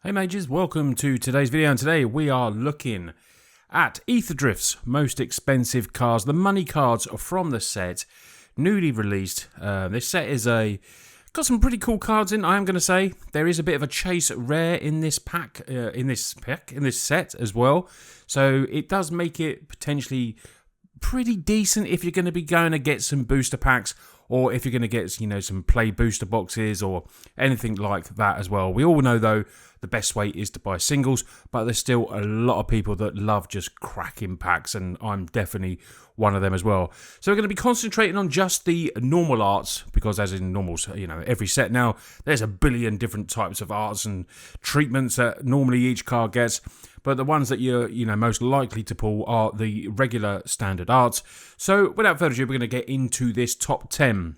Hey mages, welcome to today's video, and today we are looking at Aetherdrift's most expensive cards, the money cards from the set, newly released. This set is got some pretty cool cards in. I am going to say there is a bit of a chase rare in this pack, in this set as well. So it does make it potentially pretty decent if you're going to be going to get some booster packs, or if you're going to get, some play booster boxes or anything like that as well. We all know, though, the best way is to buy singles, but there's still a lot of people that love just cracking packs, and I'm definitely one of them as well. So we're going to be concentrating on just the normal arts, because as in normals, every set now, there's a billion different types of arts and treatments that normally each card gets. But the ones that you're most likely to pull are the regular standard arts. So without further ado, we're going to get into this top 10.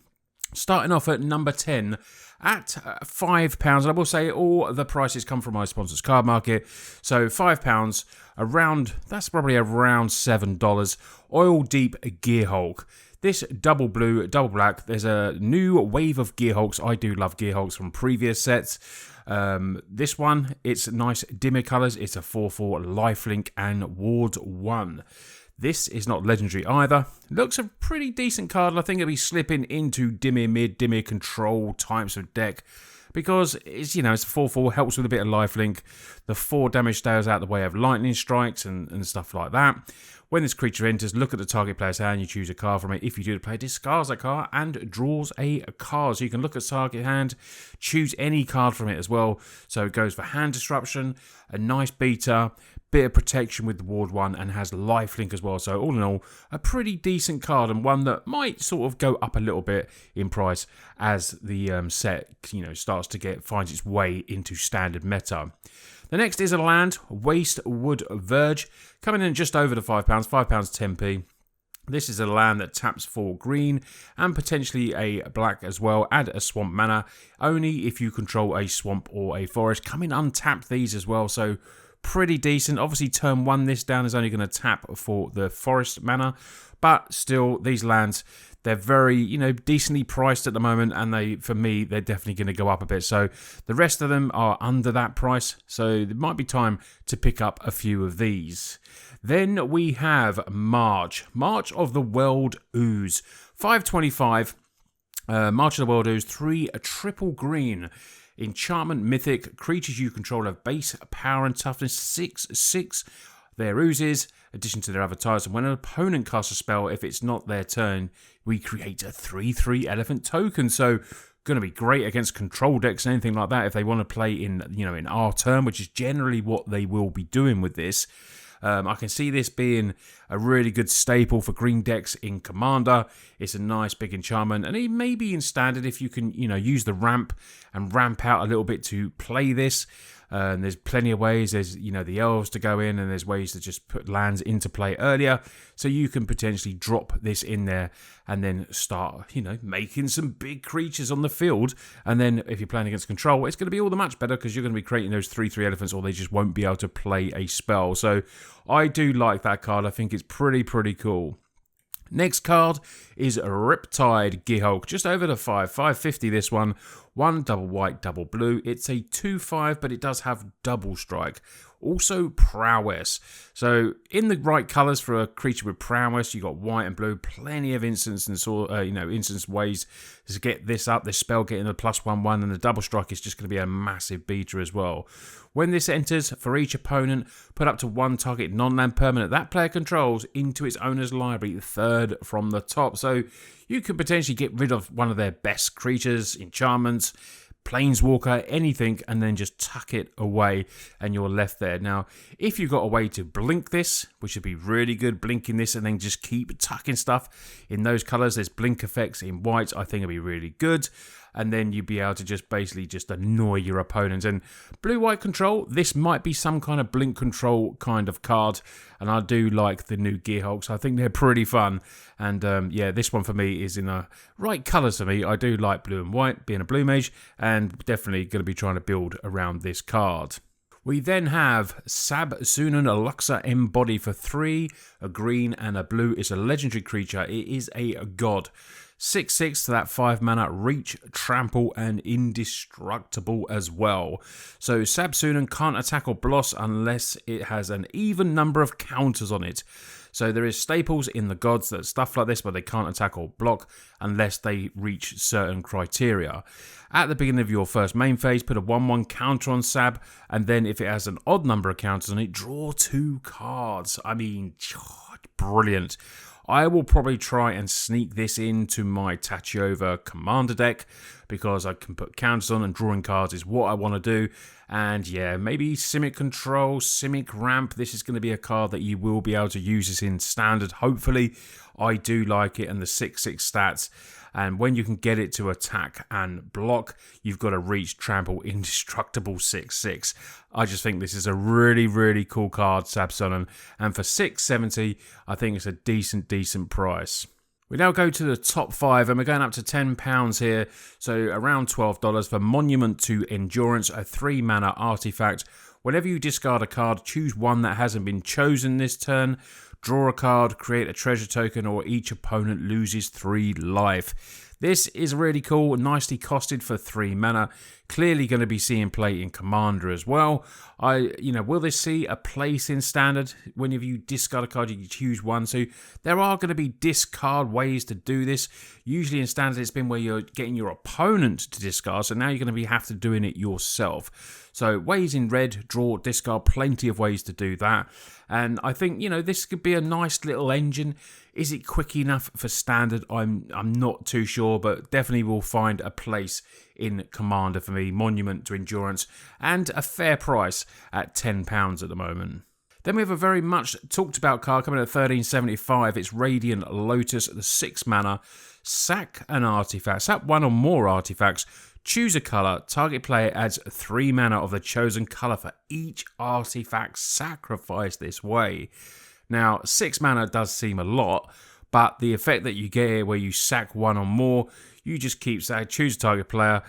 Starting off at number 10 at £5. And I will say all the prices come from my sponsors, Cardmarket. So £5, that's probably around $7. Oil Deep Gearhulk. This double blue, double black, there's a new wave of Gearhulks. I do love Gearhulks from previous sets. This one, it's nice dimmer colours. It's a 4/4 lifelink and ward 1. This is not legendary either. Looks a pretty decent card, and I think it'll be slipping into dimmer, mid, dimmer control types of deck, because it's a 4/4, helps with a bit of lifelink. The 4 damage stays out the way of lightning strikes and stuff like that. When this creature enters, look at the target player's hand, you choose a card from it. If you do, the player discards a card and draws a card. So you can look at target hand, choose any card from it as well. So it goes for hand disruption, a nice beater, bit of protection with the ward 1, and has lifelink as well. So all in all, a pretty decent card, and one that might sort of go up a little bit in price as the set starts to finds its way into standard meta. The next is a land, Wastewood Verge, coming in just over the £5, £5 10p. This is a land that taps for green and potentially a black as well. Add a swamp mana, only if you control a swamp or a forest. Come in untapped these as well, so pretty decent. Obviously, turn 1 this down is only going to tap for the forest mana, but still, these lands, they're very, decently priced at the moment, and for me, they're definitely going to go up a bit. So the rest of them are under that price, so it might be time to pick up a few of these. Then we have March of the World Ooze, $5.25. March of the World Ooze, 3 triple green. Enchantment Mythic, creatures you control have base power and toughness 6/6. Their oozes, addition to their avatars, and when an opponent casts a spell, if it's not their turn, we create a 3/3 elephant token. So going to be great against control decks and anything like that if they want to play in our turn, which is generally what they will be doing with this. I can see this being a really good staple for green decks in Commander. It's a nice big enchantment, and it may be in Standard if you can, use the ramp and ramp out a little bit to play this. And there's plenty of ways. There's, the elves to go in, and there's ways to just put lands into play earlier. So you can potentially drop this in there and then start, making some big creatures on the field. And then if you're playing against control, it's going to be all the much better, because you're going to be creating those 3/3 elephants, or they just won't be able to play a spell. So I do like that card. I think it's pretty cool. Next card is Riptide Gearhulk, just over the $5.50 this one. 1 double white, double blue. It's a 2/5, but it does have double strike. Also prowess. So in the right colours for a creature with prowess, you got white and blue. Plenty of instance ways to get this up. This spell getting a +1/1, and the double strike is just going to be a massive beater as well. When this enters, for each opponent, put up to 1 target non-land permanent that player controls into its owner's library, 3rd from the top. So you could potentially get rid of one of their best creatures, enchantments, Planeswalker, anything, and then just tuck it away, and you're left there. Now, if you've got a way to blink this, which would be really good, blinking this and then just keep tucking stuff in those colours, there's blink effects in white, I think it'd be really good. And then you'd be able to just basically just annoy your opponents. And blue-white control, this might be some kind of blink control kind of card. And I do like the new Gearhulks. I think they're pretty fun. And this one for me is in the right colours for me. I do like blue and white, being a blue mage, and definitely going to be trying to build around this card. We then have Sabsunan Luxa Embody for 3, a green and a blue. It's a legendary creature. It is a god. 6/6 to that 5 mana, reach, trample, and indestructible as well. So Sabsunan can't attack or bloss unless it has an even number of counters on it. So there is staples in the gods that stuff like this, but they can't attack or block unless they reach certain criteria. At the beginning of your first main phase, put a 1/1 counter on Sab, and then if it has an odd number of counters on it, draw 2 cards. I mean, brilliant. I will probably try and sneak this into my Tachiova Commander deck because I can put counters on and drawing cards is what I want to do. And yeah, maybe Simic Control, Simic Ramp. This is going to be a card that you will be able to use this in Standard. Hopefully, I do like it and the 6/6 stats. And when you can get it to attack and block, you've got a reach, trample, indestructible 6/6. I just think this is a really, really cool card, Sabsunan. And for $6.70, I think it's a decent price. We now go to the top 5, and we're going up to £10 here, so around $12 for Monument to Endurance, a 3 mana artifact. Whenever you discard a card, choose one that hasn't been chosen this turn. Draw a card, create a treasure token, or each opponent loses 3 life. This is really cool, nicely costed for 3 mana. Clearly going to be seeing play in Commander as well. Will this see a place in Standard? Whenever you discard a card, you can choose one. So there are going to be discard ways to do this. Usually in Standard, it's been where you're getting your opponent to discard. So now you're going to have to doing it yourself. So ways in red, draw, discard, plenty of ways to do that. And I think, this could be a nice little engine. Is it quick enough for Standard? I'm not too sure, but definitely will find a place in Commander for me. Monument to Endurance, and a fair price at £10 at the moment. Then we have a very much talked about card coming at $13.75. It's Radiant Lotus, the 6 mana. Sack an artifact. Sack one or more artifacts. Choose a colour. Target player adds 3 mana of the chosen colour for each artifact sacrificed this way. Now, 6 mana does seem a lot, but the effect that you get here where you sack one or more, you just keep saying, choose a target player,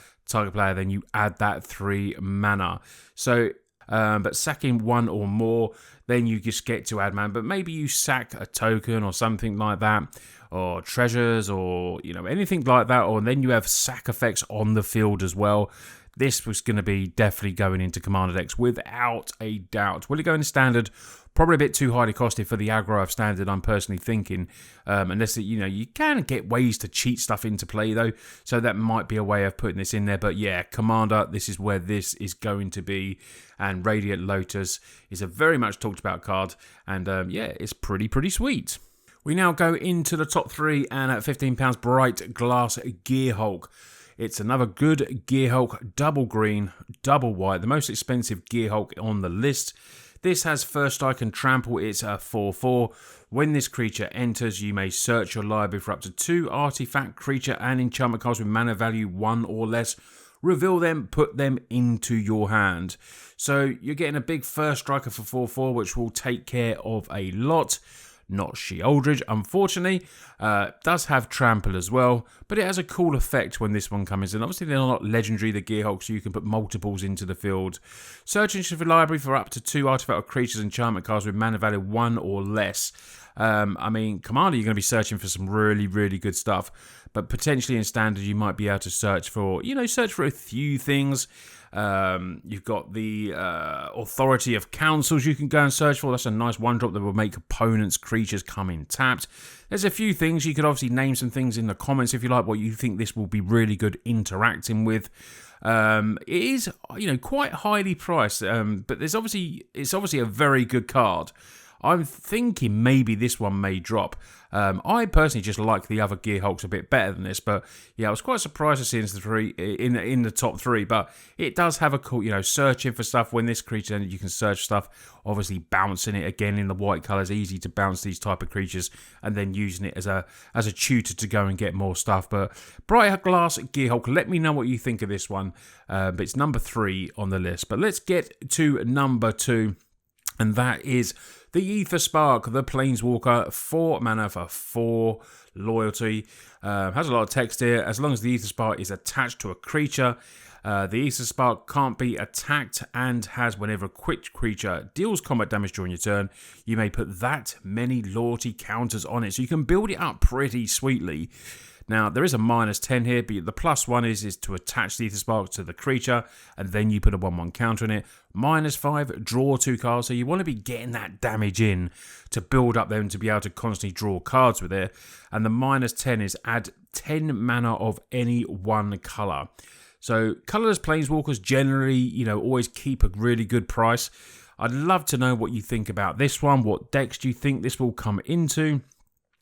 then you add that 3 mana. So, but sacking one or more, then you just get to add mana. But maybe you sack a token or something like that, or treasures, or anything like that, or then you have sack effects on the field as well. This was going to be definitely going into Commander decks without a doubt. Will it go into Standard? Probably a bit too highly costed for the aggro of Standard, I'm personally thinking. Unless, you can get ways to cheat stuff into play, though. So that might be a way of putting this in there. But yeah, Commander, this is where this is going to be. And Radiant Lotus is a very much talked about card. And it's pretty sweet. We now go into the top 3. And at £15, Bright Glass Gearhulk. It's another good Gearhulk, double green, double white. The most expensive Gearhulk on the list. This has first strike and trample. It's a 4/4. When this creature enters, you may search your library for up to 2 artifact, creature, and enchantment cards with mana value 1 or less. Reveal them, put them into your hand. So you're getting a big first striker for 4/4, which will take care of a lot. Not Sheoldredge, unfortunately. Does have trample as well, but it has a cool effect when this one comes in. Obviously, they're not legendary, the Gearhulk, so you can put multiples into the field. Search into the library for up to 2 artifact or creatures enchantment cards with mana value 1 or less. Commander, you're going to be searching for some really good stuff, but potentially in Standard, you might be able to search for a few things. You've got the Authority of Councils you can go and search for. That's a nice 1-drop that will make opponents' creatures come in tapped. There's a few things. You could obviously name some things in the comments if you like what you think this will be really good interacting with. It is, quite highly priced, but it's obviously a very good card. I'm thinking maybe this one may drop. I personally just like the other Gearhulks a bit better than this, but yeah, I was quite surprised to see in the top 3. But it does have a cool, searching for stuff when this creature, and you can search stuff. Obviously, bouncing it again in the white colours, easy to bounce these type of creatures, and then using it as a tutor to go and get more stuff. But Bright Glass Gearhulk, let me know what you think of this one. But it's number 3 on the list. But let's get to number 2, and that is the Aetherspark, the Planeswalker, 4 mana for 4 loyalty. Has a lot of text here. As long as the Aetherspark is attached to a creature, the Aetherspark can't be attacked and has whenever a quick creature deals combat damage during your turn, you may put that many loyalty counters on it. So you can build it up pretty sweetly. Now, there is a -10 here, but the +1 is to attach the Aetherspark to the creature, and then you put a 1/1 counter in it. -5, draw 2 cards, so you want to be getting that damage in to build up them to be able to constantly draw cards with it. And the -10 is add 10 mana of any one colour. So, colourless Planeswalkers generally, always keep a really good price. I'd love to know what you think about this one. What decks do you think this will come into?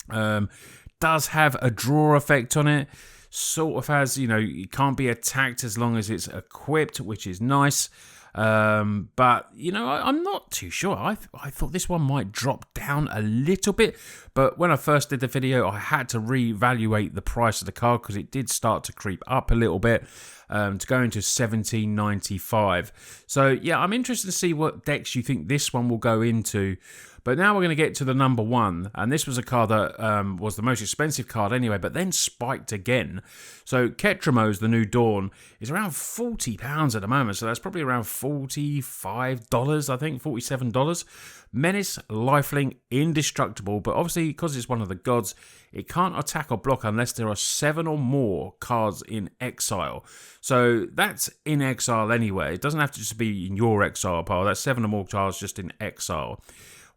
Does have a draw effect on it. Sort of has, it can't be attacked as long as it's equipped, which is nice. But, I'm not too sure. I thought this one might drop down a little bit. But when I first did the video, I had to reevaluate the price of the card because it did start to creep up a little bit to go into $17.95. So, yeah, I'm interested to see what decks you think this one will go into. But now we're going to get to the number 1. And this was a card that was the most expensive card anyway, but then spiked again. So Ketramos, the New Dawn, is around £40 at the moment. So that's probably around $45, I think, $47. Menace, lifelink, indestructible. But obviously, because it's one of the gods, it can't attack or block unless there are 7 or more cards in exile. So that's in exile anyway. It doesn't have to just be in your exile pile. That's 7 or more cards just in exile.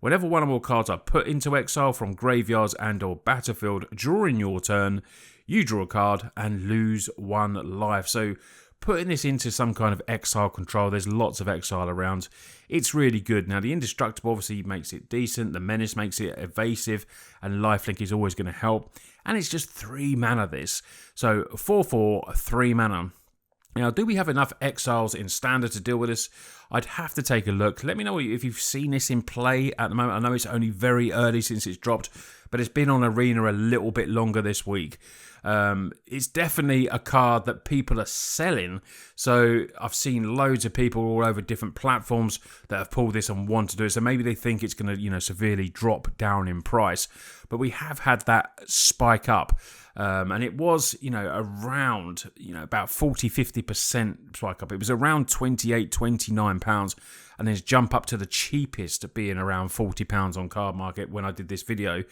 Whenever 1 or more cards are put into exile from graveyards and or battlefield during your turn, you draw a card and lose 1 life. So putting this into some kind of exile control, there's lots of exile around. It's really good. Now the indestructible obviously makes it decent, the menace makes it evasive, and lifelink is always going to help. And it's just 3 mana this. So 4/4, 3 mana. Now, do we have enough exiles in standard to deal with this? I'd have to take a look. Let me know if you've seen this in play at the moment. I know it's only very early since it's dropped, but it's been on Arena a little bit longer this week. It's definitely a card that people are selling. So I've seen loads of people all over different platforms that have pulled this and want to do it. So maybe they think it's going to, severely drop down in price. But we have had that spike up. And it was, around, about 40-50% spike up. It was around £28-29, and then jump up to the cheapest being around £40 on Cardmarket when I did this video.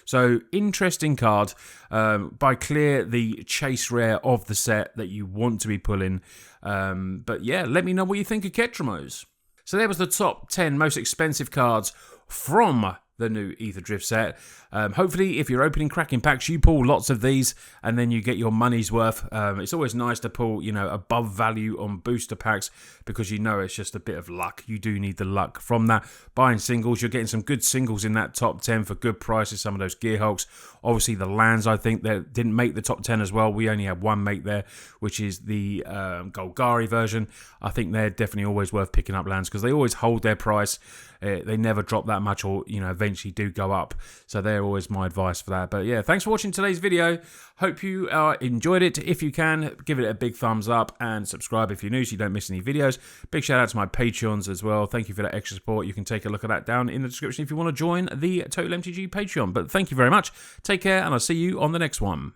So interesting card. By clear the chase rare of the set that you want to be pulling. But yeah, let me know what you think of Ketramos. So there was the top 10 most expensive cards from the new Aetherdrift set. Hopefully, if you're opening cracking packs, you pull lots of these and then you get your money's worth. It's always nice to pull, above value on booster packs because it's just a bit of luck. You do need the luck from that. Buying singles, you're getting some good singles in that top 10 for good prices. Some of those Gear Hulks. Obviously, the lands, I think, that didn't make the top 10 as well. We only had one make there, which is the Golgari version. I think they're definitely always worth picking up lands because they always hold their price. They never drop that much or, eventually do go up. So they're always my advice for that. But yeah, thanks for watching today's video. Hope you enjoyed it. If you can, give it a big thumbs up and subscribe if you're new so you don't miss any videos. Big shout out to my Patreons as well. Thank you for that extra support. You can take a look at that down in the description if you want to join the Total MTG Patreon. But thank you very much. Take care and I'll see you on the next one.